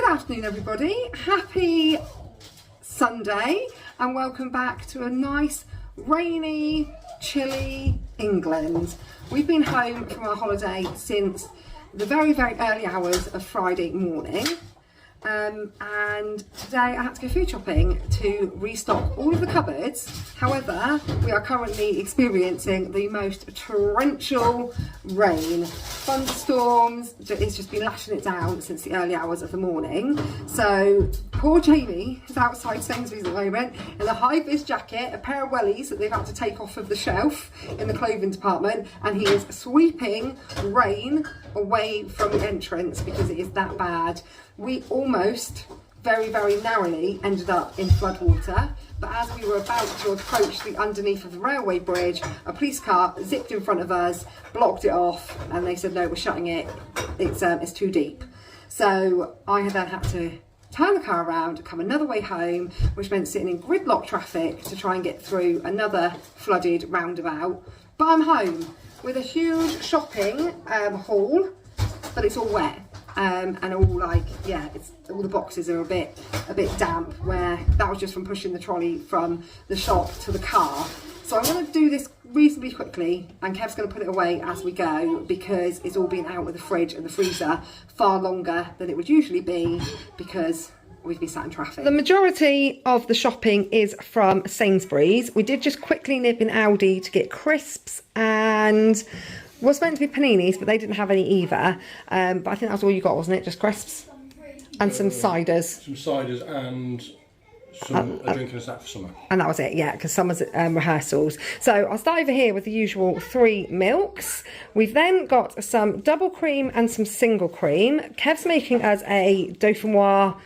afternoon, everybody. Happy Sunday and welcome back to a nice rainy, chilly England. We've been home from our holiday since the very early hours of Friday morning. And today I had to go food shopping to restock all of the cupboards. However, we are currently experiencing the most torrential rain. Thunderstorms, it's just been lashing it down since the early hours of the morning. So poor Jamie is outside Sainsburys at the moment in a high-vis jacket, a pair of wellies that they've had to take off of the shelf in the clothing department, and he is sweeping rain away from the entrance because it is that bad. We almost, very narrowly, ended up in floodwater, but as we were about to approach the underneath of the railway bridge, a police car zipped in front of us, blocked it off, and they said, no, we're shutting it, it's too deep. So I then had to turn the car around, come another way home, which meant sitting in gridlock traffic to try and get through another flooded roundabout. But I'm home with a huge shopping haul, but it's all wet. And all all the boxes are a bit damp, where that was just from pushing the trolley from the shop to the car. So I'm going to do this reasonably quickly, and Kev's going to put it away as we go because it's all been out of the fridge and the freezer far longer than it would usually be because we've been sat in traffic. The majority of the shopping is from Sainsburys. We did just quickly nip in Aldi to get crisps and was meant to be paninis, but they didn't have any either. But I think that's all you got, wasn't it? Just crisps and some ciders. Some ciders and a drink and a snack for summer. And that was it, yeah, because summer's rehearsals. So I'll start over here with the usual 3 milks. We've then got some double cream and some single cream. Kev's making us a dauphinoise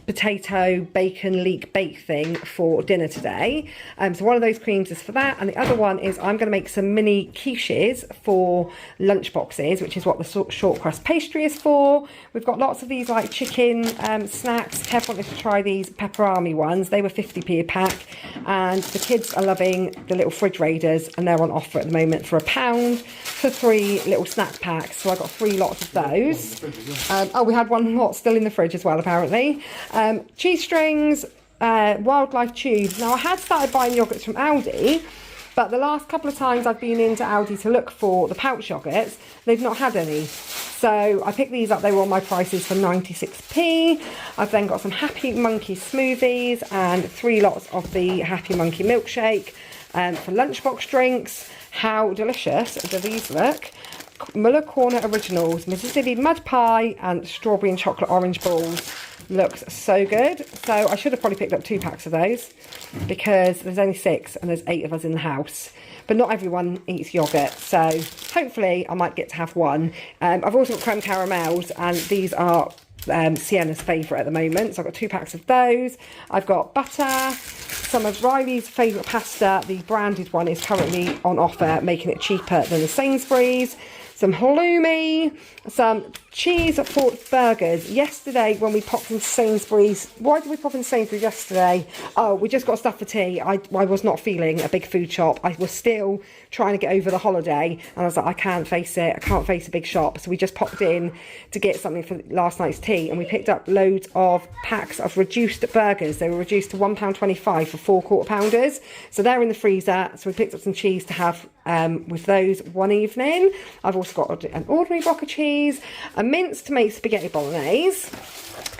potato bacon leek bake thing for dinner today. So one of those creams is for that, and the other one is I'm going to make some mini quiches for lunch boxes, which is what the short crust pastry is for. We've got lots of these like chicken snacks. Kev wanted to try these pepperami ones. They were 50p a pack, and the kids are loving the little fridge raiders, and they're on offer at the moment for £1 for 3 little snack packs. So I got 3 lots of those. We had 1 lot still in the fridge as well, apparently. Cheese strings, wildlife tubes. Now I had started buying yogurts from Aldi, but the last couple of times I've been into Aldi to look for the pouch yogurts, they've not had any. So I picked these up, they were on my prices for 96p. I've then got some Happy Monkey smoothies and 3 lots of the Happy Monkey milkshake for lunchbox drinks. How delicious do these look? Muller Corner Originals, Mississippi Mud Pie and Strawberry and Chocolate Orange Balls. Looks so good. So I should have probably picked up 2 packs of those because there's only 6 and there's 8 of us in the house. But not everyone eats yoghurt, so hopefully I might get to have 1. I've also got creme caramels, and these are Sienna's favourite at the moment. So I've got 2 packs of those. I've got butter, some of Riley's favourite pasta. The branded one is currently on offer, making it cheaper than the Sainsburys. Some halloumi, some cheese fork burgers. Yesterday when we popped into Sainsburys, why did we pop into Sainsburys yesterday? Oh, we just got stuff for tea. I was not feeling a big food shop. I was still trying to get over the holiday, and I was like, I can't face it. I can't face a big shop. So we just popped in to get something for last night's tea, and we picked up loads of packs of reduced burgers. They were reduced to £1.25 for 4 quarter pounders. So they're in the freezer. So we picked up some cheese to have with those one evening. I've also got an ordinary block of cheese, a mince to make spaghetti bolognese,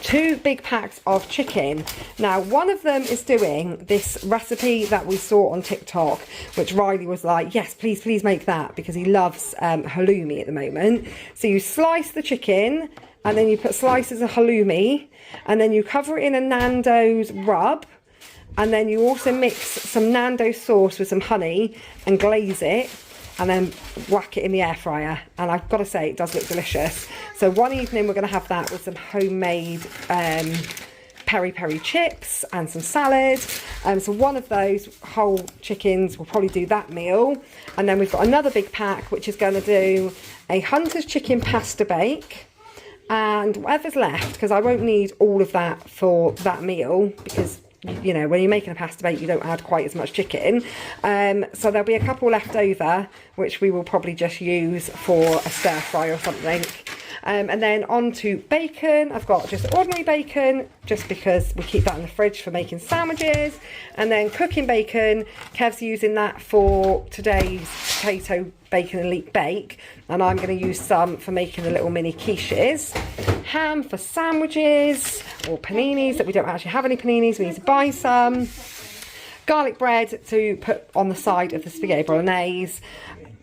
2 big packs of chicken. Now one of them is doing this recipe that we saw on TikTok, which Riley was like, yes, please make that, because he loves halloumi at the moment. So you slice the chicken, and then you put slices of halloumi, and then you cover it in a Nando's rub, and then you also mix some Nando's sauce with some honey and glaze it, and then whack it in the air fryer. And I've got to say, it does look delicious. So one evening we're going to have that with some homemade peri-peri chips and some salad. So one of those whole chickens will probably do that meal. And then we've got another big pack which is going to do a Hunter's chicken pasta bake, and whatever's left, because I won't need all of that for that meal, because you know, when you're making a pasta bake, you don't add quite as much chicken. So there'll be a couple left over, which we will probably just use for a stir fry or something. And then on to bacon. I've got just ordinary bacon, just because we keep that in the fridge for making sandwiches. And then cooking bacon, Kev's using that for today's potato bacon and leek bake, and I'm going to use some for making the little mini quiches. Ham for sandwiches or paninis, that we don't actually have any paninis, we need to buy some. Garlic bread to put on the side of the spaghetti bolognese.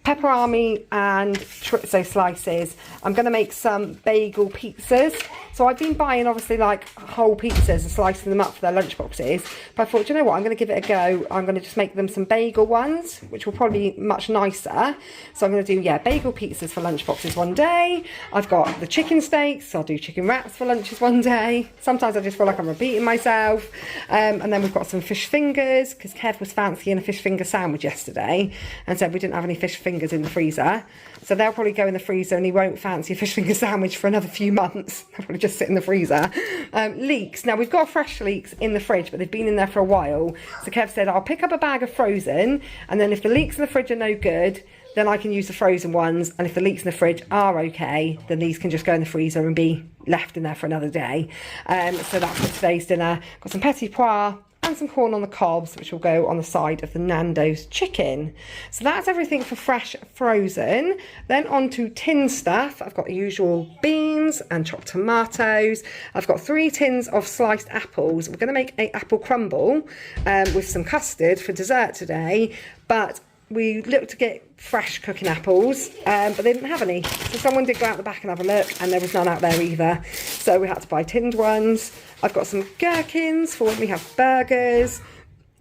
Pepperami and chorizo slices. I'm going to make some bagel pizzas. So I've been buying obviously like whole pizzas and slicing them up for their lunch boxes. But I thought, you know what, I'm going to give it a go. I'm going to just make them some bagel ones, which will probably be much nicer. So I'm going to do, yeah, bagel pizzas for lunch boxes one day. I've got the chicken steaks. So I'll do chicken wraps for lunches one day. Sometimes I just feel like I'm repeating myself. And then we've got some fish fingers, because Kev was fancying a fish finger sandwich yesterday and said we didn't have any fish fingers in the freezer. So they'll probably go in the freezer, and he won't fancy a fish finger sandwich for another few months. They'll probably just sit in the freezer. Leeks. Now, we've got fresh leeks in the fridge, but they've been in there for a while. So Kev said, I'll pick up a bag of frozen, and then if the leeks in the fridge are no good, then I can use the frozen ones. And if the leeks in the fridge are okay, then these can just go in the freezer and be left in there for another day. So that's for today's dinner. Got some petit pois and some corn on the cobs, which will go on the side of the Nando's chicken. So that's everything for fresh frozen. Then on to tin stuff. I've got the usual beans and chopped tomatoes. I've got 3 tins of sliced apples. We're going to make an apple crumble with some custard for dessert today, but we looked to get fresh cooking apples, but they didn't have any. So someone did go out the back and have a look, and there was none out there either. So we had to buy tinned ones. I've got some gherkins for when we have burgers,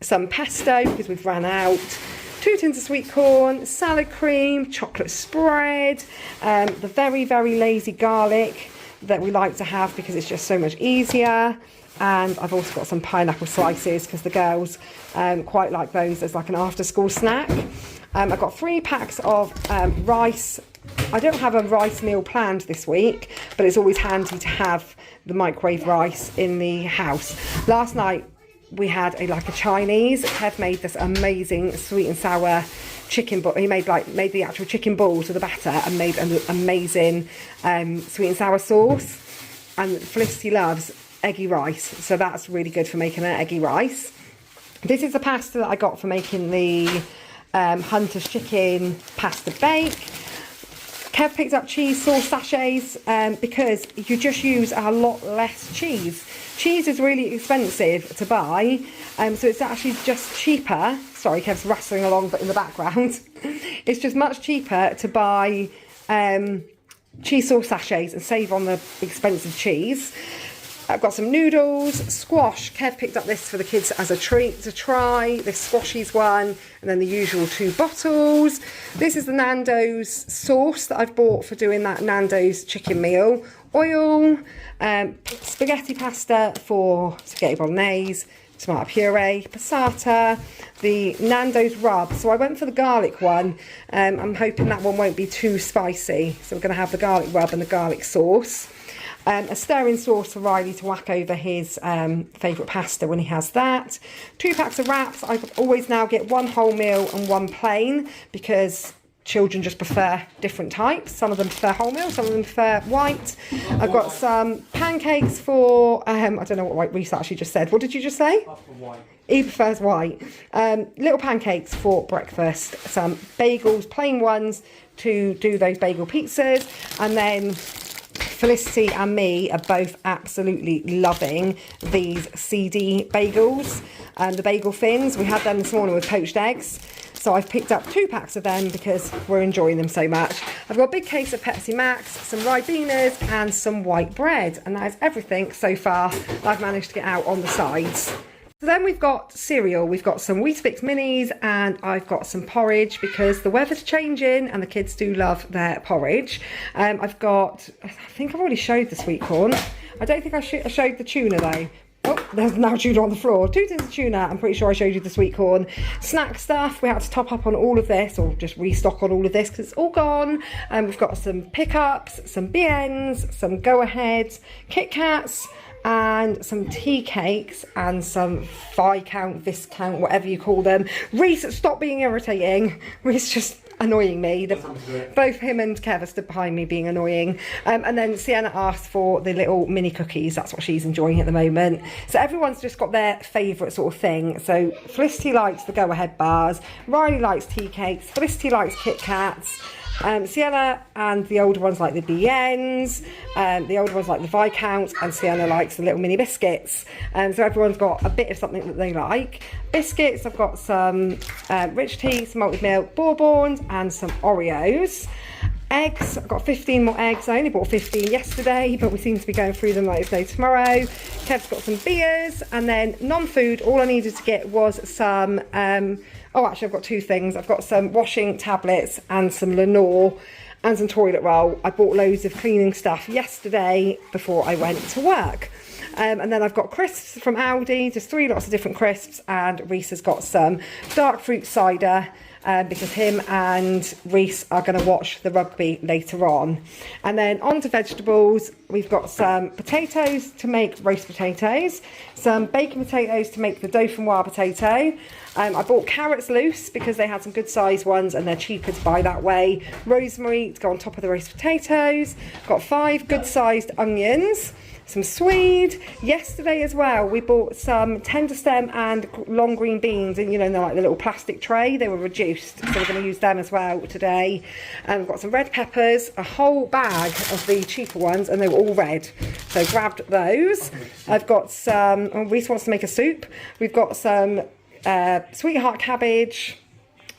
some pesto because we've ran out, 2 tins of sweet corn, salad cream, chocolate spread, the very, very lazy garlic that we like to have because it's just so much easier. And I've also got some pineapple slices because the girls quite like those as like an after school snack. I've got 3 packs of rice. I don't have a rice meal planned this week, but it's always handy to have the microwave rice in the house. Last night we had a Chinese. Kev made this amazing sweet and sour chicken, but he made the actual chicken balls with the batter and made an amazing sweet and sour sauce. And Felicity loves eggy rice, so that's really good for making an eggy rice. This is the pasta that I got for making the Hunter's chicken pasta bake. Kev picked up cheese sauce sachets because you just use a lot less cheese. Cheese is really expensive to buy, so it's actually just cheaper. Sorry, Kev's rustling along but in the background. It's just much cheaper to buy cheese sauce sachets and save on the expensive cheese. I've got some noodles, squash. Kev picked up this for the kids as a treat to try, this squashies one, and then the usual 2 bottles. This is the Nando's sauce that I've bought for doing that Nando's chicken meal. Oil, spaghetti pasta for spaghetti bolognese, tomato puree, passata, the Nando's rub. So I went for the garlic one. I'm hoping that one won't be too spicy. So we're going to have the garlic rub and the garlic sauce. A stirring sauce for Riley to whack over his favourite pasta when he has that. 2 packs of wraps. I always now get 1 whole meal and 1 plain because children just prefer different types. Some of them prefer wholemeal, some of them prefer white. I've got some pancakes for, I don't know what Rhys actually just said. What did you just say? White. He prefers white. Little pancakes for breakfast. Some bagels, plain ones, to do those bagel pizzas. And then Felicity and me are both absolutely loving these CD bagels. The bagel fins, we had them this morning with poached eggs. So I've picked up 2 packs of them because we're enjoying them so much. I've got a big case of Pepsi Max, some Ribenas and some white bread. And that is everything so far that I've managed to get out on the sides. So then we've got cereal. We've got some Weetabix minis and I've got some porridge because the weather's changing and the kids do love their porridge. I've got, I think I've already showed the sweet corn. I don't think I showed the tuna though. Oh, there's now tuna on the floor. 2 tins of tuna. I'm pretty sure I showed you the sweet corn. Snack stuff. We had to top up on all of this, or just restock on all of this because it's all gone. We've got some pickups, some BNs, some go-aheads, Kit Kats, and some tea cakes, and some Viscount, whatever you call them. Rhys, stop being irritating. Rhys just annoying me. Both him and Kev are stood behind me being annoying. And then Sienna asked for the little mini cookies. That's what she's enjoying at the moment. So everyone's just got their favourite sort of thing. So Felicity likes the go-ahead bars, Riley likes tea cakes, Felicity likes Kit Kats. Sienna and the older ones like the BNs, the older ones like the Viscounts, and Sienna likes the little mini biscuits. So everyone's got a bit of something that they like. Biscuits, I've got some rich tea, some malted milk, bourbons, and some Oreos. Eggs, I've got 15 more eggs. I only bought 15 yesterday, but we seem to be going through them like it's no tomorrow. Kev's got some beers, and then non-food, all I needed to get was some... oh, actually, I've got two things. I've got some washing tablets and some Lenore and some toilet roll. I bought loads of cleaning stuff yesterday before I went to work. And then I've got crisps from Aldi, just 3 lots of different crisps, and Rhys has got some dark fruit cider because him and Rhys are going to watch the rugby later on. And then on to vegetables, we've got some potatoes to make roast potatoes, some bacon potatoes to make the dauphinoise potato. I bought carrots loose because they had some good sized ones and they're cheaper to buy that way. Rosemary to go on top of the roast potatoes. Got 5 good sized onions. Some swede. Yesterday as well, we bought some tender stem and long green beans, and you know, they're like the little plastic tray. They were reduced, so we're going to use them as well today. And we've got some red peppers, a whole bag of the cheaper ones, and they were all red, so grabbed those. I've got some, Rhys wants to make a soup. We've got some sweetheart cabbage,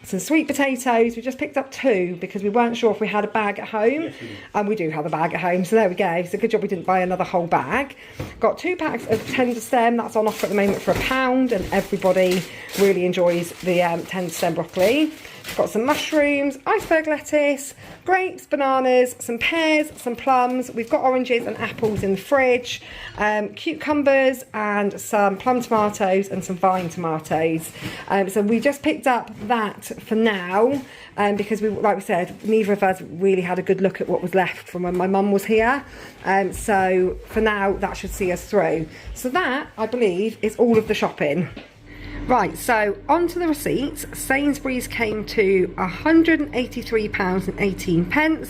some sweet potatoes. We just picked up 2 because we weren't sure if we had a bag at home, and we do have a bag at home, so there we go. So good job we didn't buy another whole bag. Got 2 packs of tender stem, that's on offer at the moment for £1, and everybody really enjoys the tender stem broccoli. Got some mushrooms, iceberg lettuce, grapes, bananas, some pears, some plums. We've got oranges and apples in the fridge, cucumbers and some plum tomatoes and some vine tomatoes. So we just picked up that for now because, like we said, neither of us really had a good look at what was left from when my mum was here. So for now, that should see us through. So that, I believe, is all of the shopping. Right, so on to the receipts. Sainsburys came to £183.18,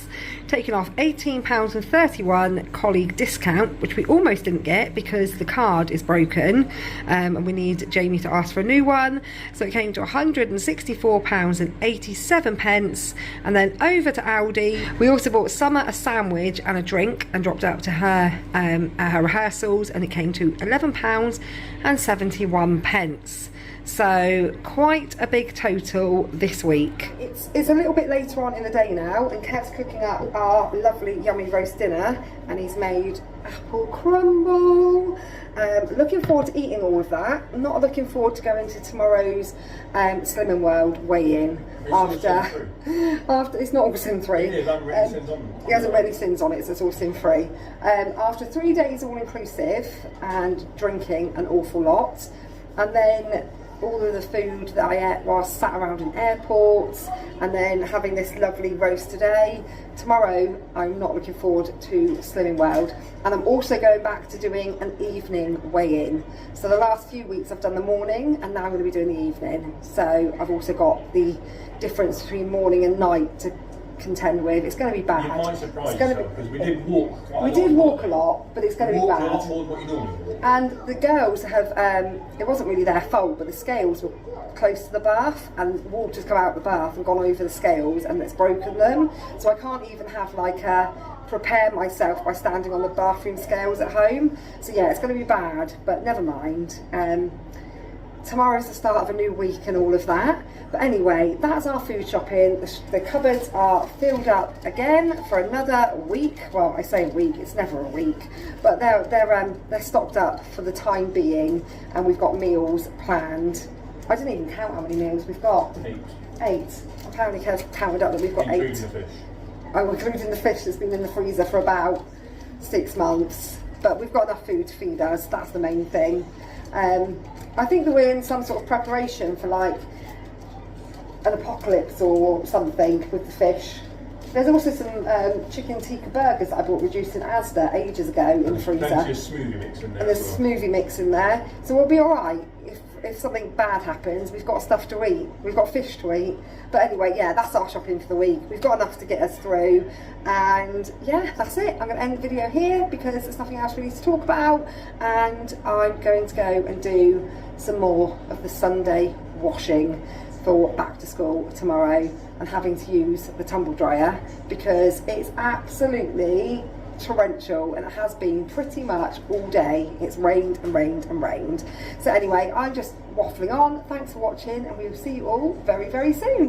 taking off £18.31 colleague discount, which we almost didn't get because the card is broken, and we need Jamie to ask for a new one. So it came to £164.87, and then over to Aldi. We also bought Summer a sandwich and a drink and dropped it up to her at her rehearsals, and it came to £11.71. So quite a big total this week. It's a little bit later on in the day now, and Kev's cooking up our lovely yummy roast dinner, and he's made apple crumble. Looking forward to eating all of that. Not looking forward to going to tomorrow's Slimming World weigh-in after it's not all sin free. He hasn't read any sins on it, so it's all sin free. After 3 days all inclusive and drinking an awful lot, and then all of the food that I ate whilst sat around in airports, and then having this lovely roast today. Tomorrow I'm not looking forward to Slimming World, and I'm also going back to doing an evening weigh-in. So the last few weeks I've done the morning, and now I'm going to be doing the evening. So I've also got the difference between morning and night to contend with. It's going to be bad. You might surprise yourself, because we did walk quite a lot. We did walk a lot, but it's going to be bad. A lot more than what you normally walk. And the girls have, it wasn't really their fault, but the scales were close to the bath, and water's come out of the bath and gone over the scales, and it's broken them. So I can't even have like a prepare myself by standing on the bathroom scales at home. So yeah, it's going to be bad, but never mind. Tomorrow's the start of a new week and all of that. But anyway, that's our food shopping. The cupboards are filled up again for another week. Well, I say a week, it's never a week, but they're stocked up for the time being, and we've got meals planned. I didn't even count how many meals we've got. 8. Apparently Kev counted up that we've got 8. Including the fish. Oh, including the fish that's been in the freezer for about 6 months. But we've got enough food to feed us, that's the main thing. I think that we're in some sort of preparation for like an apocalypse or something with the fish. There's also some chicken tikka burgers that I bought reduced in Asda ages ago in the freezer. Plenty of smoothie mix in there. And there's smoothie mix in there, so we'll be all right. if something bad happens, we've got stuff to eat. We've got fish to eat. But anyway, yeah, that's our shopping for the week. We've got enough to get us through. And yeah, that's it. I'm going to end the video here because there's nothing else really to talk about. And I'm going to go and do some more of the Sunday washing for back to school tomorrow, and having to use the tumble dryer because it's absolutely torrential, and it has been pretty much all day. It's rained and rained and rained. So anyway, I'm just waffling on. Thanks for watching, and we will see you all very, very soon.